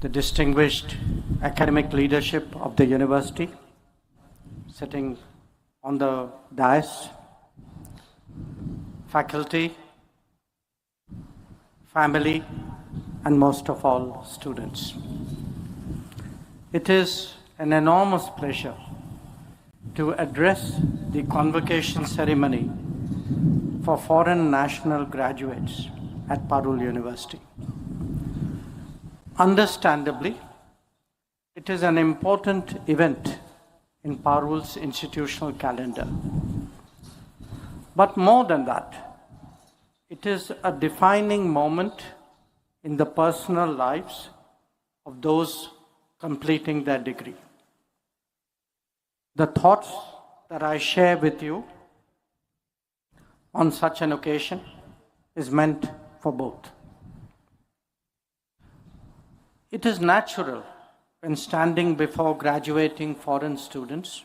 the distinguished academic leadership of the university, sitting on the dais, faculty, family, and most of all, students. It is an enormous pleasure to address the convocation ceremony for foreign national graduates at Parul University. Understandably, it is an important event in Parul's institutional calendar. But more than that, it is a defining moment in the personal lives of those completing their degree. The thoughts that I share with you on such an occasion is meant for both. It is natural when standing before graduating foreign students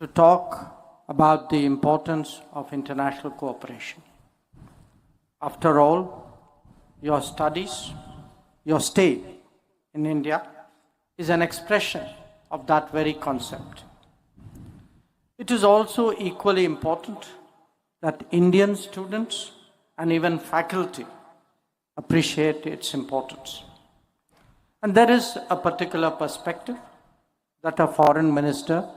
to talk about the importance of international cooperation. After all, your studies, your stay in India is an expression of that very concept. It is also equally important that Indian students and even faculty appreciate its importance. And there is a particular perspective that a foreign minister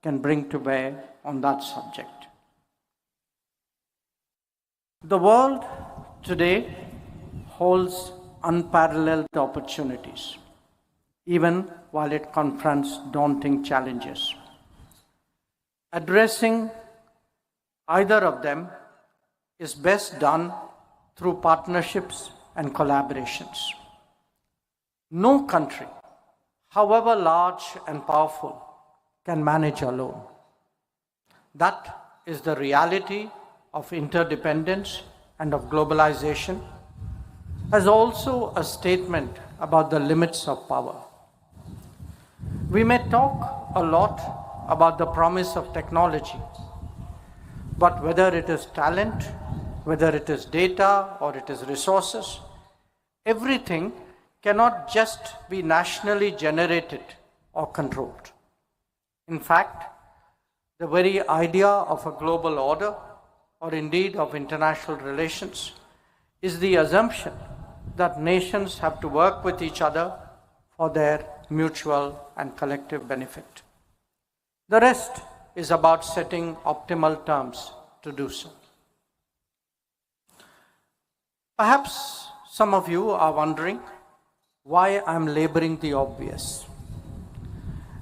can bring to bear on that subject. The world today holds unparalleled opportunities, even while it confronts daunting challenges. Addressing either of them is best done through partnerships and collaborations. No country, however large and powerful, can manage alone. That is the reality of interdependence and of globalization, as also a statement about the limits of power. We may talk a lot about the promise of technology, but whether it is talent, whether it is data, or it is resources, everything cannot just be nationally generated or controlled. In fact, the very idea of a global order, or indeed of international relations, is the assumption that nations have to work with each other for their mutual and collective benefit. The rest is about setting optimal terms to do so. Perhaps some of you are wondering why I'm laboring the obvious.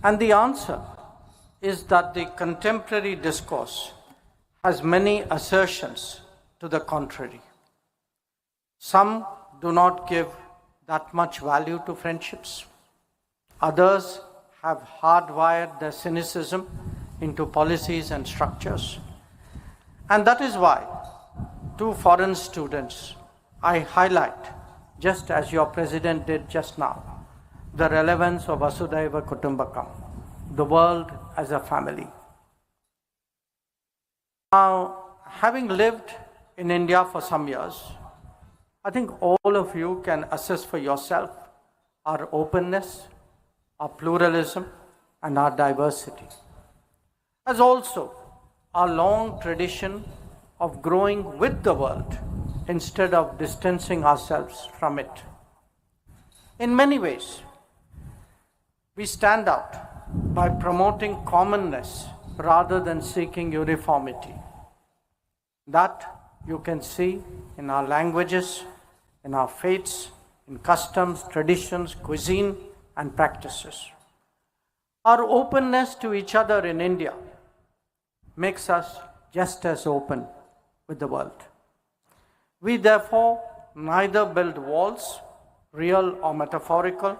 And the answer is that the contemporary discourse has many assertions to the contrary. Some do not give that much value to friendships. Others have hardwired their cynicism into policies and structures. And that is why, to foreign students, I highlight, just as your president did just now, the relevance of Vasudhaiva Kutumbakam, the world as a family. Now, having lived in India for some years, I think all of you can assess for yourself our openness, our pluralism, and our diversity, as also our long tradition of growing with the world instead of distancing ourselves from it. In many ways, we stand out by promoting commonness rather than seeking uniformity. That you can see in our languages, in our faiths, in customs, traditions, cuisine, and practices. Our openness to each other in India makes us just as open with the world. We therefore neither build walls, real or metaphorical,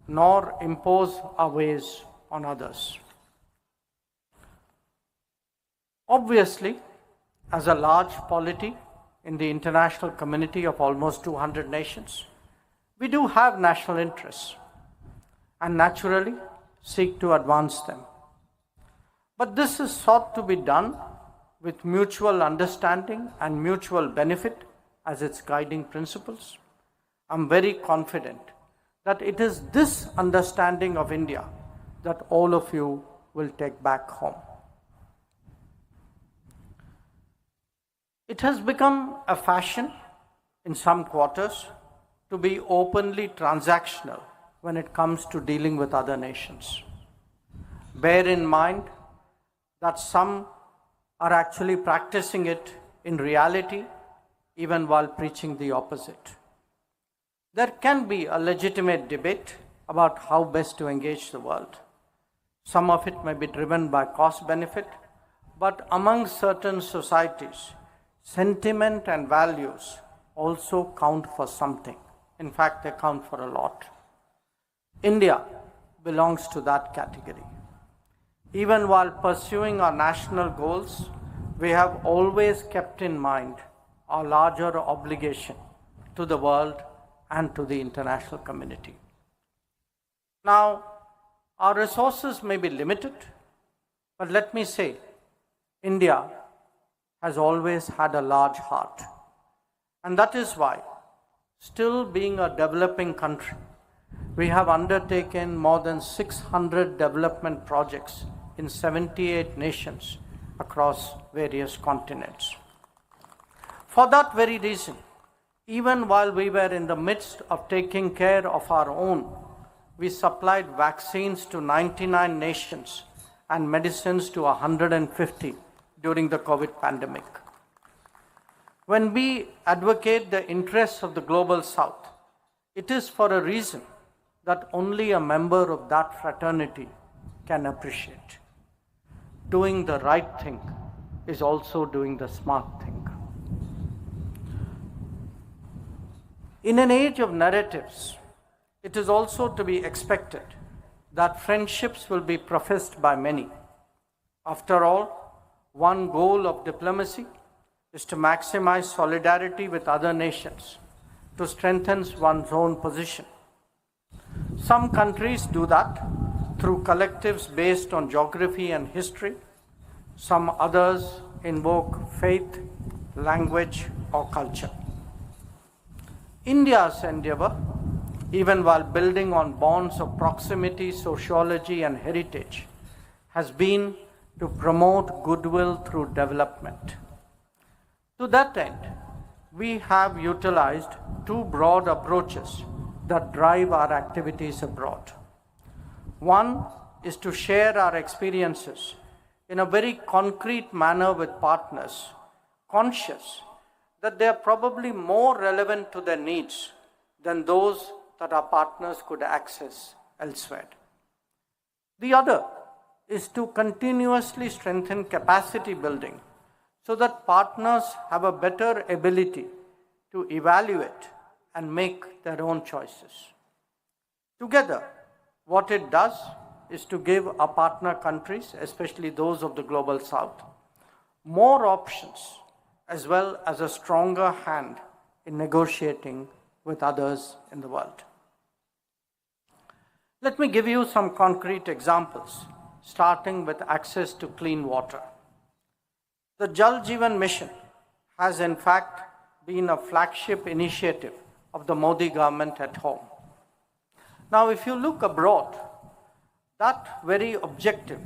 nor impose our ways on others. Obviously, as a large polity in the international community of almost 200 nations, we do have national interests and naturally seek to advance them. But this is sought to be done with mutual understanding and mutual benefit as its guiding principles. I'm very confident that it is this understanding of India that all of you will take back home. It has become a fashion in some quarters to be openly transactional when it comes to dealing with other nations. Bear in mind that some are actually practicing it in reality, even while preaching the opposite. There can be a legitimate debate about how best to engage the world. Some of it may be driven by cost benefit, but among certain societies, sentiment and values also count for something. In fact, they count for a lot. India belongs to that category. Even while pursuing our national goals, we have always kept in mind our larger obligation to the world and to the international community. Now, our resources may be limited, but let me say, India has always had a large heart. And that is why, still being a developing country, we have undertaken more than 600 development projects in 78 nations across various continents. For that very reason, even while we were in the midst of taking care of our own, we supplied vaccines to 99 nations and medicines to 150 during the COVID pandemic. When we advocate the interests of the global South, it is for a reason that only a member of that fraternity can appreciate. Doing the right thing is also doing the smart thing. In an age of narratives, it is also to be expected that friendships will be professed by many. After all, one goal of diplomacy is to maximize solidarity with other nations, to strengthen one's own position. Some countries do that through collectives based on geography and history. Some others invoke faith, language, or culture. India's endeavor, even while building on bonds of proximity, sociology, and heritage, has been to promote goodwill through development. To that end, we have utilized two broad approaches that drive our activities abroad. One is to share our experiences in a very concrete manner with partners, conscious that they are probably more relevant to their needs than those that our partners could access elsewhere. The other is to continuously strengthen capacity building so that partners have a better ability to evaluate and make their own choices. Together, what it does is to give our partner countries, especially those of the global South, more options as well as a stronger hand in negotiating with others in the world. Let me give you some concrete examples, starting with access to clean water. The Jal Jeevan Mission has in fact been a flagship initiative of the Modi government at home. Now, if you look abroad, that very objective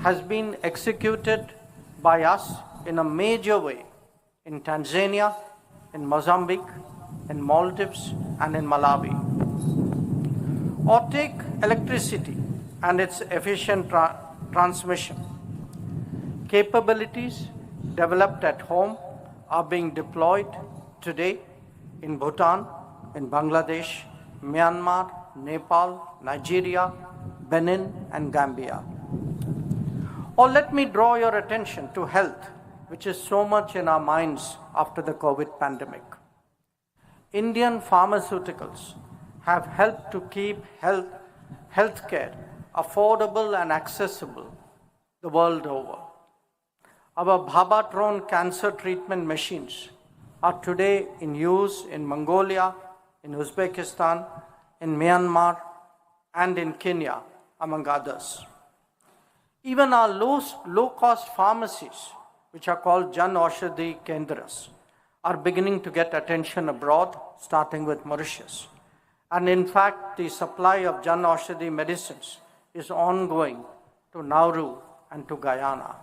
has been executed by us in a major way in Tanzania, in Mozambique, in Maldives, and in Malawi. Or take electricity and its efficient transmission. Capabilities developed at home are being deployed today in Bhutan, in Bangladesh, Myanmar, Nepal, Nigeria, Benin, and Gambia. Or let me draw your attention to health, which is so much in our minds after the COVID pandemic. Indian pharmaceuticals have helped to keep healthcare affordable and accessible the world over. Our Bhabatron cancer treatment machines are today in use in Mongolia, in Uzbekistan, in Myanmar, and in Kenya, among others. Even our low-cost pharmacies, which are called Jan Aushadhi Kendras, are beginning to get attention abroad, starting with Mauritius. And in fact, the supply of Jan Aushadhi medicines is ongoing to Nauru and to Guyana.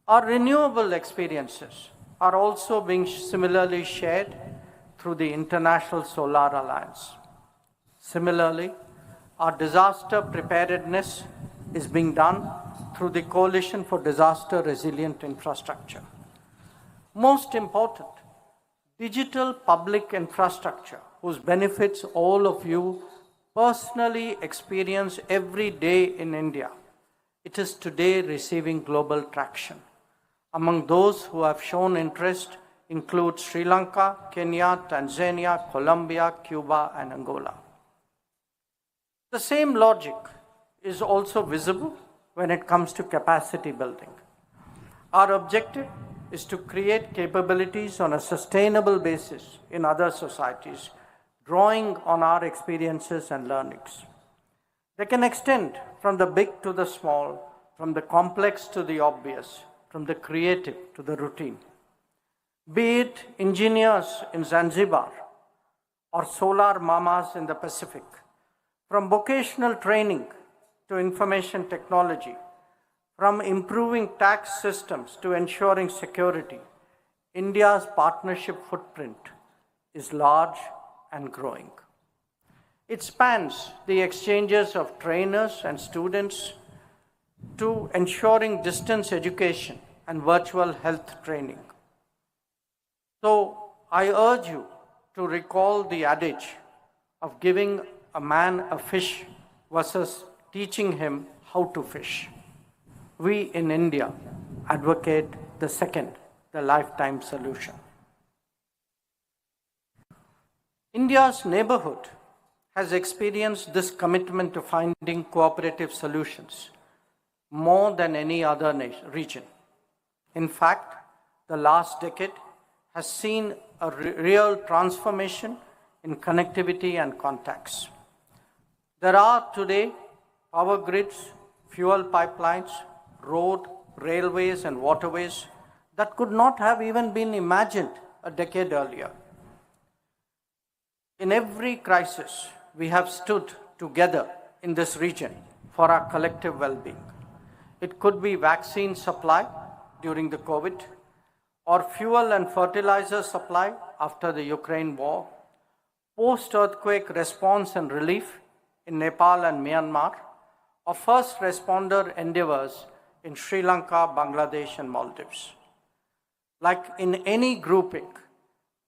Our renewable experiences are also being similarly shared through the International Solar Alliance. Similarly, our disaster preparedness is being done through the Coalition for Disaster Resilient Infrastructure. Most important, digital public infrastructure, whose benefits all of you personally experience every day in India. It is today receiving global traction. Among those who have shown interest include Sri Lanka, Kenya, Tanzania, Colombia, Cuba, and Angola. The same logic is also visible when it comes to capacity building. Our objective is to create capabilities on a sustainable basis in other societies, drawing on our experiences and learnings. They can extend from the big to the small, from the complex to the obvious, from the creative to the routine. Be it engineers in Zanzibar or solar mamas in the Pacific, from vocational training to information technology, from improving tax systems to ensuring security, India's partnership footprint is large and growing. It spans the exchanges of trainers and students to ensuring distance education and virtual health training. So I urge you to recall the adage of giving a man a fish versus teaching him how to fish. We in India advocate the second, the lifetime solution. India's neighborhood has experienced this commitment to finding cooperative solutions more than any other region. In fact, the last decade has seen a real transformation in connectivity and contacts. There are today power grids, fuel pipelines, road, railways, and waterways that could not have even been imagined a decade earlier. In every crisis, we have stood together in this region for our collective well-being. It could be vaccine supply during the COVID, or fuel and fertilizer supply after the Ukraine war, post-earthquake response and relief in Nepal and Myanmar, or first responder endeavors in Sri Lanka, Bangladesh, and Maldives. Like in any grouping,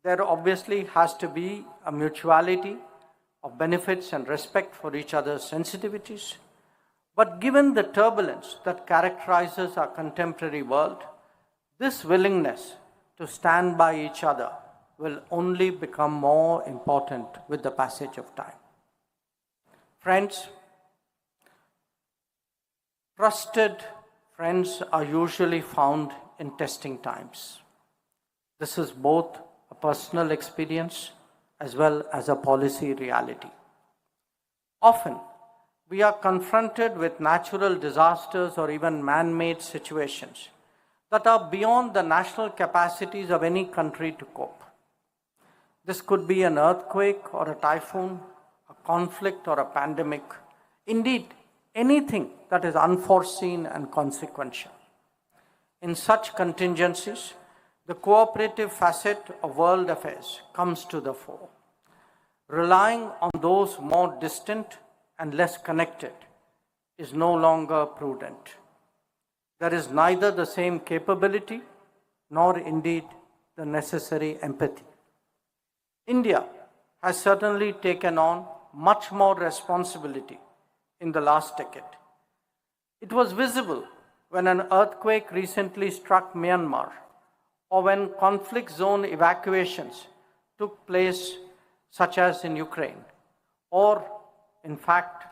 there obviously has to be a mutuality of benefits and respect for each other's sensitivities. But given the turbulence that characterizes our contemporary world, this willingness to stand by each other will only become more important with the passage of time. Friends, trusted friends are usually found in testing times. This is both a personal experience as well as a policy reality. Often, we are confronted with natural disasters or even man-made situations that are beyond the national capacities of any country to cope. This could be an earthquake or a typhoon, a conflict or a pandemic, indeed, anything that is unforeseen and consequential. In such contingencies, the cooperative facet of world affairs comes to the fore. Relying on those more distant and less connected is no longer prudent. There is neither the same capability nor indeed the necessary empathy. India has certainly taken on much more responsibility in the last decade. It was visible when an earthquake recently struck Myanmar, or when conflict zone evacuations took place, such as in Ukraine, or in fact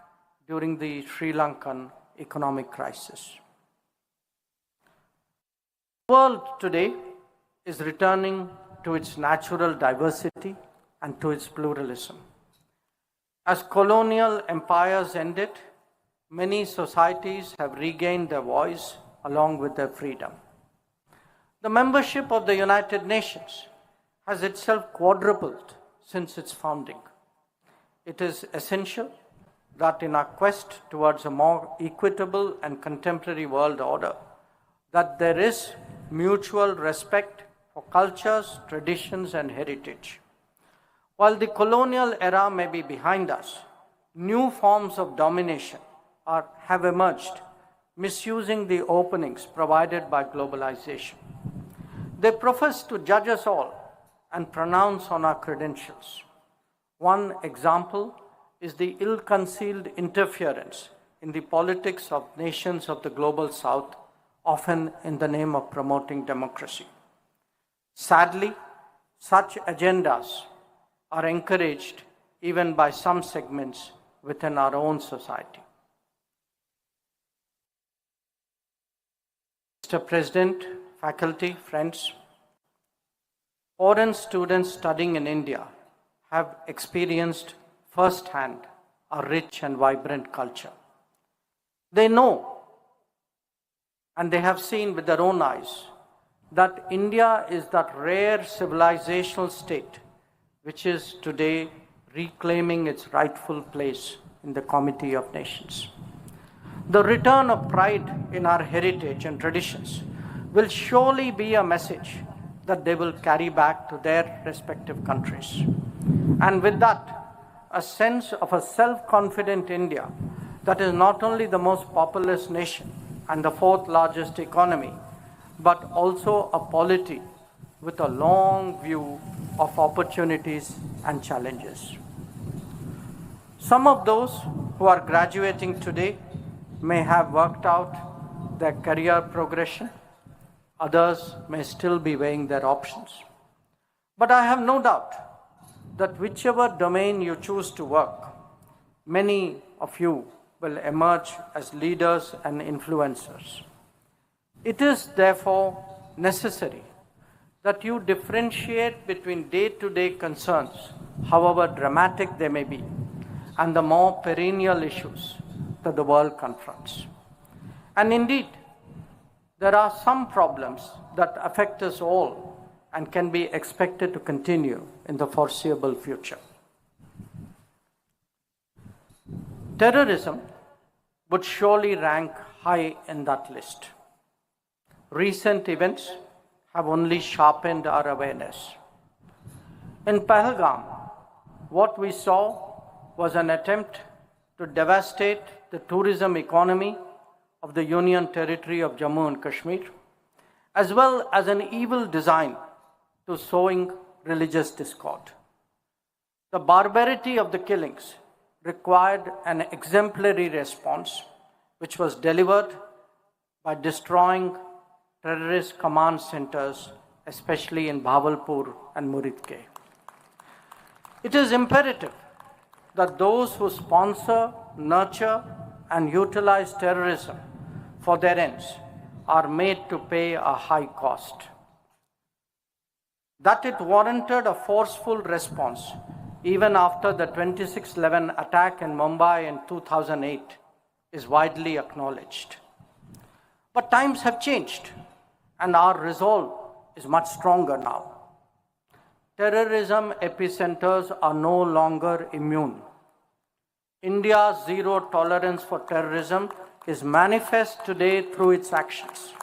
during the Sri Lankan economic crisis. The world today is returning to its natural diversity and to its pluralism. As colonial empires ended, many societies have regained their voice along with their freedom. The membership of the United Nations has itself quadrupled since its founding. it is essential that in our quest towards a more equitable and contemporary world order, that there is mutual respect for cultures, traditions, and heritage. While the colonial era may be behind us, new forms of domination have emerged, misusing the openings provided by globalization. They profess to judge us all and pronounce on our credentials. One example is the ill-concealed interference in the politics of nations of the global south, often in the name of promoting democracy. Sadly, such agendas are encouraged even by some segments within our own society. Mr. President, faculty, friends, foreign students studying in India have experienced firsthand a rich and vibrant culture. They know and they have seen with their own eyes that India is that rare civilizational state which is today reclaiming its rightful place in the Committee of Nations. The return of pride in our heritage and traditions will surely be a message that they will carry back to their respective countries. And with that, a sense of a self-confident India that is not only the most populous nation and the fourth largest economy, but also a polity with a long view of opportunities and challenges. Some of those who are graduating today may have worked out their career progression. Others may still be weighing their options. But I have no doubt that whichever domain you choose to work, many of you will emerge as leaders and influencers. It is therefore necessary that you differentiate between day-to-day concerns, however dramatic they may be, and the more perennial issues that the world confronts. And indeed, there are some problems that affect us all and can be expected to continue in the foreseeable future. Terrorism would surely rank high in that list. Recent events have only sharpened our awareness. In Pahalgam, what we saw was an attempt to devastate the tourism economy of the Union Territory of Jammu and Kashmir, as well as an evil design to sowing religious discord. The barbarity of the killings required an exemplary response, which was delivered by destroying terrorist command centers, especially in Bhavalpur and Muridke. It is imperative that those who sponsor, nurture, and utilize terrorism for their ends are made to pay a high cost. That it warranted a forceful response even after the 26/11 attack in Mumbai in 2008 is widely acknowledged. But times have changed and our resolve is much stronger now. Terrorism epicenters are no longer immune. India's zero tolerance for terrorism is manifest today through its actions.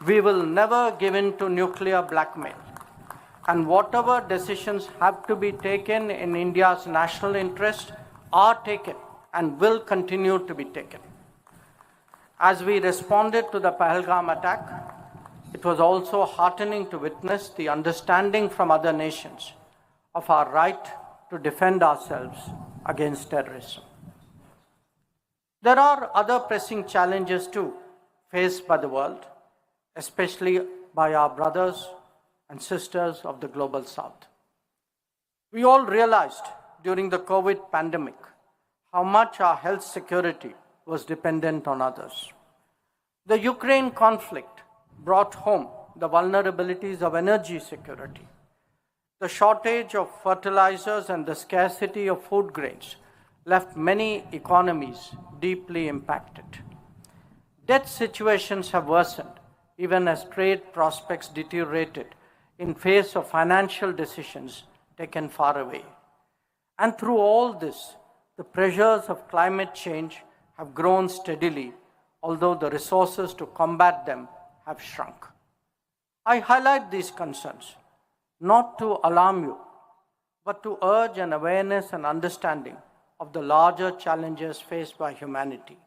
We will never give in to nuclear blackmail, and whatever decisions have to be taken in India's national interest are taken and will continue to be taken. As we responded to the Pahalgam attack, it was also heartening to witness the understanding from other nations of our right to defend ourselves against terrorism. There are other pressing challenges too faced by the world, especially by our brothers and sisters of the global south. We all realized during the COVID pandemic how much our health security was dependent on others. The Ukraine conflict brought home the vulnerabilities of energy security. The shortage of fertilizers and the scarcity of food grains left many economies deeply impacted. Debt situations have worsened even as trade prospects deteriorated in face of financial decisions taken far away. And through all this, the pressures of climate change have grown steadily, although the resources to combat them have shrunk. I highlight these concerns not to alarm you, but to urge an awareness and understanding of the larger challenges faced by humanity.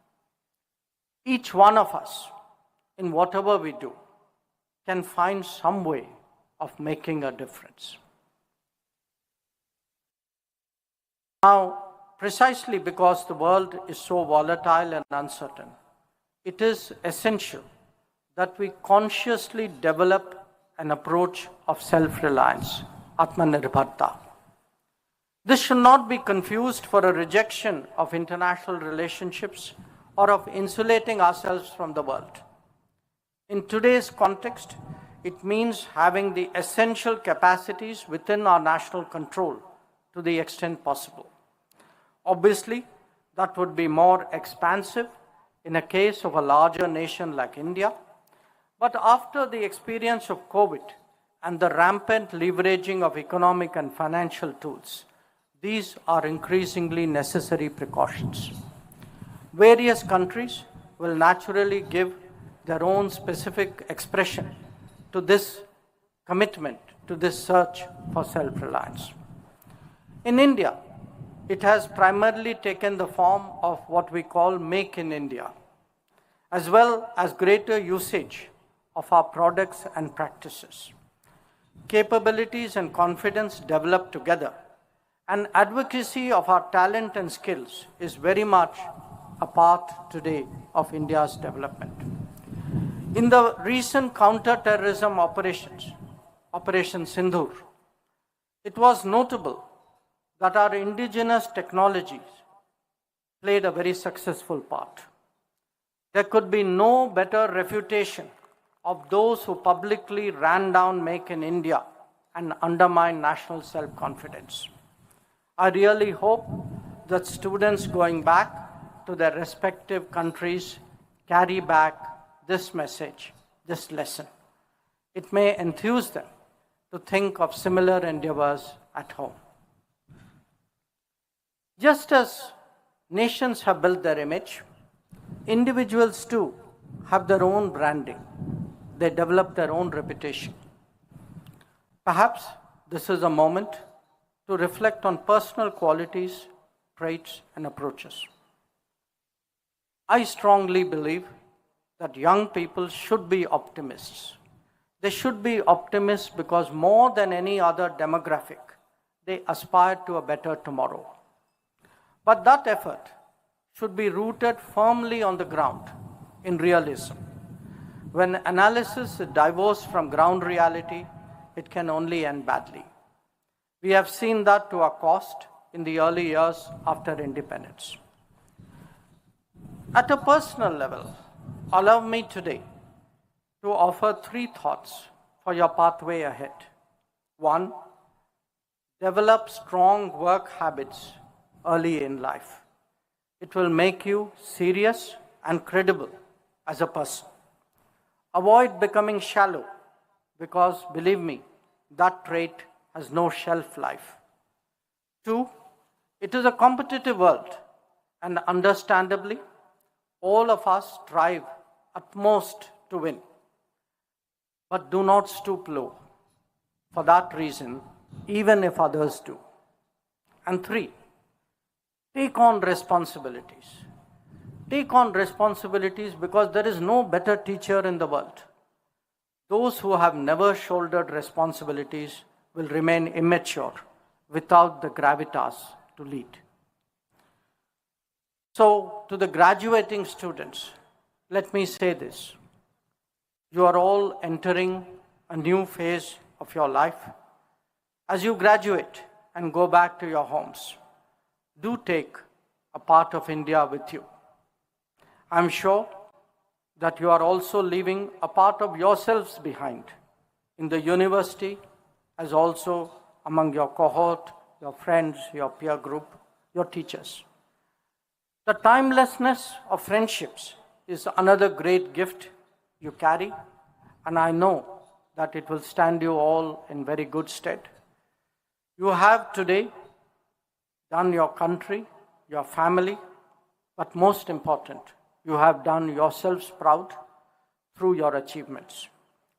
Each one of us, in whatever we do, can find some way of making a difference. Now, precisely because the world is so volatile and uncertain, it is essential that we consciously develop an approach of self-reliance, Atmanirbharta. This should not be confused for a rejection of international relationships or of insulating ourselves from the world. In today's context, it means having the essential capacities within our national control to the extent possible. Obviously, that would be more expansive in a case of a larger nation like India. But after the experience of COVID and the rampant leveraging of economic and financial tools, these are increasingly necessary precautions. Various countries will naturally give their own specific expression to this commitment, to this search for self-reliance. In India, it has primarily taken the form of what we call Make in India, as well as greater usage of our products and practices. Capabilities and confidence developed together, and advocacy of our talent and skills is very much a part today of India's development. In the recent counter-terrorism operations, Operation Sindhur, it was notable that our indigenous technologies played a very successful part. There could be no better refutation of those who publicly ran down Make in India and undermined national self-confidence. I really hope that students going back to their respective countries carry back this message, this lesson. It may enthuse them to think of similar endeavors at home. Just as nations have built their image, individuals too have their own branding. They develop their own reputation. Perhaps this is a moment to reflect on personal qualities, traits, and approaches. I strongly believe that young people should be optimists. They should be optimists because more than any other demographic, they aspire to a better tomorrow. But that effort should be rooted firmly on the ground in realism. When analysis is divorced from ground reality, it can only end badly. We have seen that to our cost in the early years after independence. At a personal level, allow me today to offer 3 thoughts for your pathway ahead. 1, develop strong work habits early in life. It will make you serious and credible as a person. Avoid becoming shallow because, believe me, that trait has no shelf life. 2, it is a competitive world, and understandably, all of us strive at most to win. But do not stoop low for that reason, even if others do. And 3, take on responsibilities. Take on responsibilities because there is no better teacher in the world. Those who have never shouldered responsibilities will remain immature without the gravitas to lead. So, to the graduating students, let me say this. You are all entering a new phase of your life. As you graduate and go back to your homes, do take a part of India with you. I'm sure that you are also leaving a part of yourselves behind in the university, as also among your cohort, your friends, your peer group, your teachers. The timelessness of friendships is another great gift you carry, and I know that it will stand you all in very good stead. You have today done your country, your family, but most important, you have done yourselves proud through your achievements.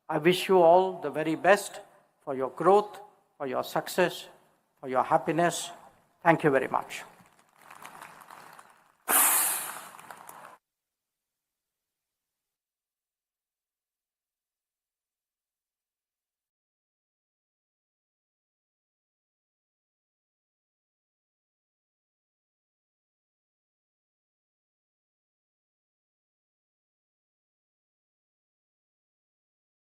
I wish you all the very best for your growth, for your success, for your happiness. Thank you very much.